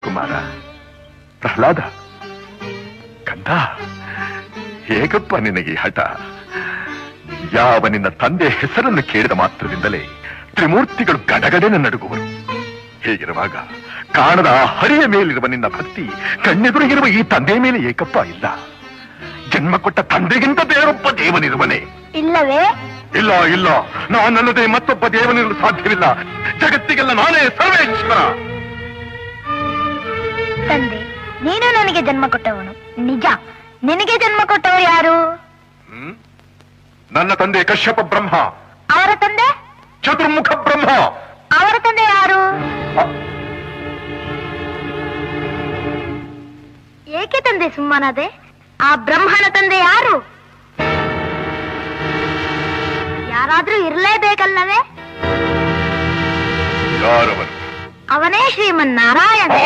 ಕುಮಾರ, ಪ್ರಹ್ಲಾದ, ಕಂದ, ಹೇಗಪ್ಪ ನಿನಗೆ ಹಠ? ಯಾವ ನಿನ್ನ ತಂದೆ ಹೆಸರನ್ನು ಕೇಳಿದ ಮಾತ್ರದಿಂದಲೇ ತ್ರಿಮೂರ್ತಿಗಳು ಗಡಗಡೆನ ನಡುಗುವರು. ಹೇಗಿರುವಾಗ ಕಾಣದ ಹರಿಯ ಮೇಲಿರುವ ನಿನ್ನ ಭಕ್ತಿ ಕಣ್ಣೆದುರಿಗಿರುವ ಈ ತಂದೆ ಮೇಲೆ ಏಕಪ್ಪ ಇಲ್ಲ. ಜನ್ಮ ಕೊಟ್ಟ ತಂದೆಗಿಂತ ಬೇರೊಬ್ಬ ದೇವನಿರುವನೇ? ಇಲ್ಲವೇ? ಇಲ್ಲ ಇಲ್ಲ, ನಾನಲ್ಲದೆ ಮತ್ತೊಬ್ಬ ದೇವನಿರಲು ಸಾಧ್ಯವಿಲ್ಲ. ಜಗತ್ತಿಗೆಲ್ಲ ನಾನೇ ಸರ್ವೇಶ್ವರ. ತಂದೆ, ನೀನು ನನಗೆ ಜನ್ಮ ಕೊಟ್ಟವನು ನಿಜ. ನಿನಗೆ ಜನ್ಮ ಕೊಟ್ಟವರು ಯಾರು? ನನ್ನ ತಂದೆ ಕಶ್ಯಪ ಬ್ರಹ್ಮ. ಅವರ ತಂದೆ? ಚತುರ್ಮುಖ ಬ್ರಹ್ಮ. ಅವರ ತಂದೆ ಯಾರು? ಏಕೆ ತಂದೆ ಸುಮ್ಮನಾದೆ? ಆ ಬ್ರಹ್ಮನ ತಂದೆ ಯಾರು? ಯಾರಾದ್ರೂ ಇರಲೇಬೇಕಲ್ಲವೇ? ಯಾರವನು? ಅವನೇ ಶ್ರೀಮನ್ನಾರಾಯಣ.